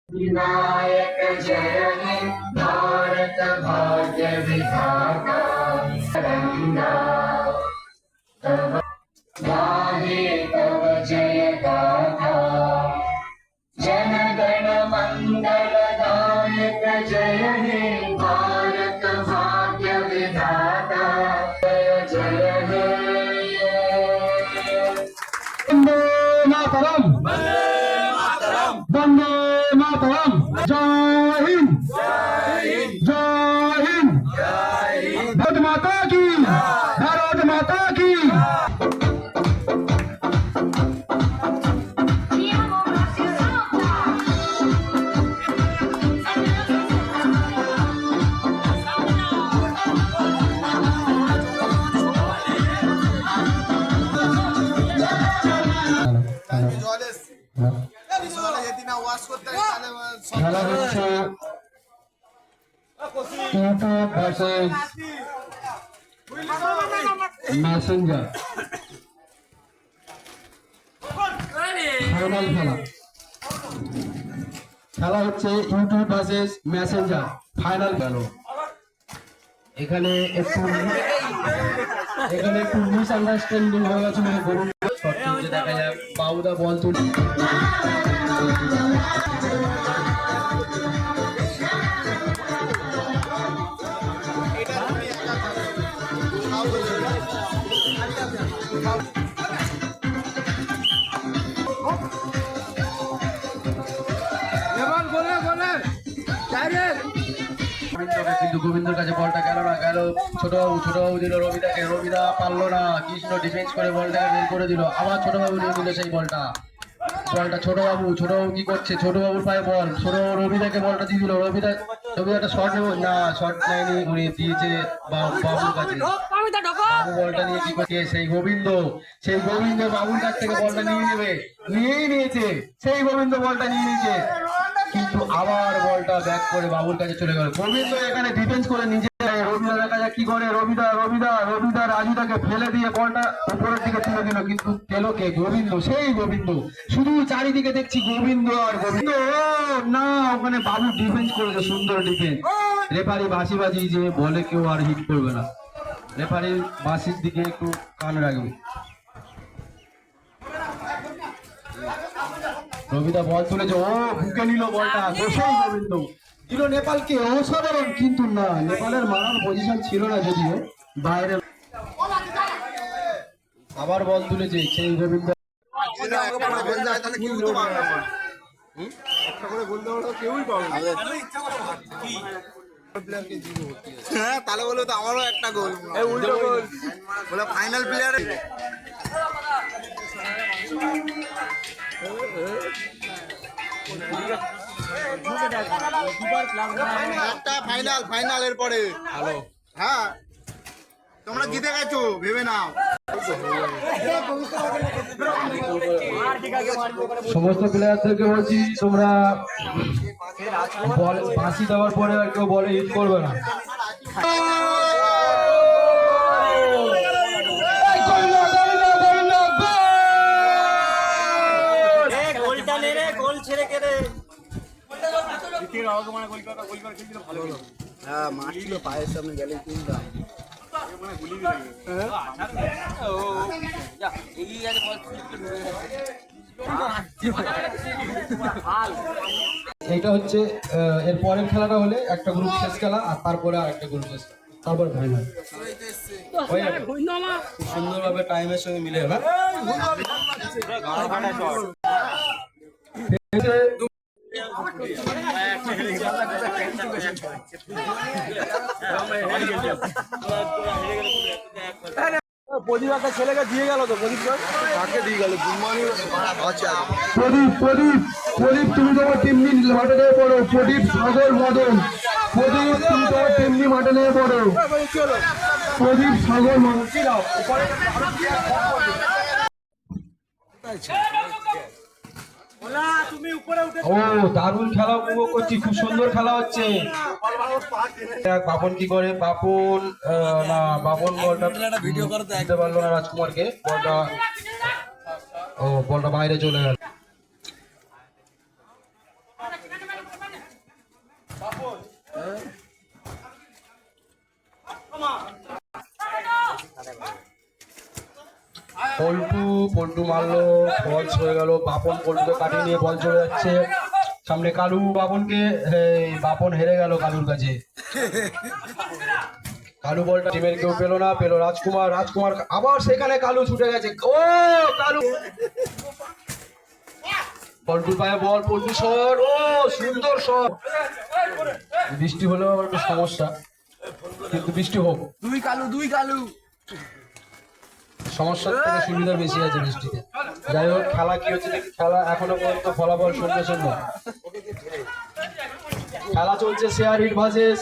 विनायक जय हे भारत भाग्य विधाता रंगा तव गाहे तव जय गाथा जन गण मंगल दायक जय हे भारत भाग्य विधाता जय जय हे वंदे मातरम वंदे मातरम जय हिंद जय हिंद भारत माता की भारत माता की খেলা হচ্ছে ইউটিউব ভার্সেস মেসেঞ্জার ফাইনাল খেলা খেলা হচ্ছে ইউটিউব ভার্সেস মেসেঞ্জার ফাইনাল গেল। এখানে একটু মিসআন্ডারস্ট্যান্ডিং হয়ে গেছে, মানে গরুর দেখা যায় বাউদা বল তুলে কিন্তু গোবিন্দর কাছে বলটা গেল না, গেল ছোটবাবু দিল রবিদাকে, রবিদা পারলো না, কৃষ্ণ ডিফেন্স করে বলটাকে বের করে দিল, আবার ছোটবাবু নিয়ে দিল সেই বলটা ছোটবাবু কি করছে, ছোটবাবুর পায়ে বল, ছোটবাবু রবিদাকে বলটা দিয়ে দিল, রবিদাটা শর্ট না শর্ট লাইনে উড়িয়ে দিয়েছে বাবুর কাছে, বাবু বলটা নিয়ে কি করছে সেই গোবিন্দ বাবুর কাছ থেকে বলটা নিয়েই নিয়েছে, সেই গোবিন্দ বলটা নিয়ে নিয়েছে, কিন্তু আবার বলটা ব্যাক করে বাবুর কাছে চলে গেল। গোবিন্দ এখানে ডিফেন্স করে নিজে রবিদা দেখা যায় কি করে, রবিদা রাজুদাকে ফেলে দিয়ে বলটা উপরের দিকে তুলে দিল, কিন্তু পেল কে? গোবিন্দ, সেই গোবিন্দ। শুধু চারিদিকে দেখছি গোবিন্দ আর গোবিন্দ, না ওখানে বাবু ডিফেন্স করেছে, সুন্দর ডিফেন্স। রেফারি বাঁশি বাজিয়েছে, বলে কেউ আর হিট করবে না, রেফারি বাঁশির দিকে একটু কান রাখবে। রবিদা বল তুলেছে, ও বুকে নিল বলটা, দোষেই গোবিন্দ দিল নেপালকে, অসাধারণ। কিন্তু না, নেপালের মারার পজিশন ছিল না, যদিও বাইরে আবার বল তুলেছে সেই গোবিন্দ। হ্যাঁ তাহলে বলো তো আমারও একটা গোল, উল্টো গোল বলে ফাইনাল প্লেয়ার। ফাইনাল এর পরে হ্যাঁ তোমরা জিতে গেছো ভেবে নাও। সমস্ত প্লেয়ারদেরকে বলছি, তোমরা বাঁশি দেওয়ার পরে আর কেউ বলে হিট করবে না। হ্যাঁ মাঠ ছিল, পায়ের সামনে গেলে কিনতাম। এইটা হচ্ছে এর পরের খেলাটা হলে একটা গ্রুপ শেষ খেলা, আর তারপরে আর একটা গ্রুপ শেষ, তারপর ফাইনাল। সুন্দরভাবে টাইমের সঙ্গে মিলে যাবে। প্রদীপ একটা ছেলেকে দিয়ে গেল তো, প্রদীপ কাকে দিয়ে গেল? প্রদীপ তুমি তোমার টিমনি মাঠে নিয়ে পড়ো, প্রদীপ সাগর মদন, প্রদীপ তুমি তোমার টিমনি মাঠে নিয়ে পড়ো, প্রদীপ সাগর মদন। ও দারুণ খেলা উপভোগ করছি, খুব সুন্দর খেলা হচ্ছে। বাপন কি করে, বাপন বলটা ভিডিও করতে দিতে পারলো না রাজকুমারকে, বলটা বাইরে চলে গেল। পল্টু পল্টু মারলো, বল হয়ে গেল। বাপন পল্টুকে কাটিয়ে নিয়ে বল চলে যাচ্ছে সামনে। কালু বাপনকে, বাপন হেরে গেল কালুর কাছে। কালু বলটা টিমের কেউ পেলো না, পেলো রাজকুমার। রাজকুমার আবার সেখানে কালু ছুটে গেছে। ও কালু, পল্টুর পায়ে বল, পল্টু শট, ও সুন্দর শট। বৃষ্টি হলেও আবার একটু সমস্যা, কিন্তু বৃষ্টি হোক। দুই কালু সমস্যার থেকে সুবিধা বেশি আছে বৃষ্টিতে। যাই হোক, খেলা কি হচ্ছে দেখি। খেলা এখনো পর্যন্ত ফলাফল 0-0। খেলা চলছে শেয়ার হিট ভার্সেস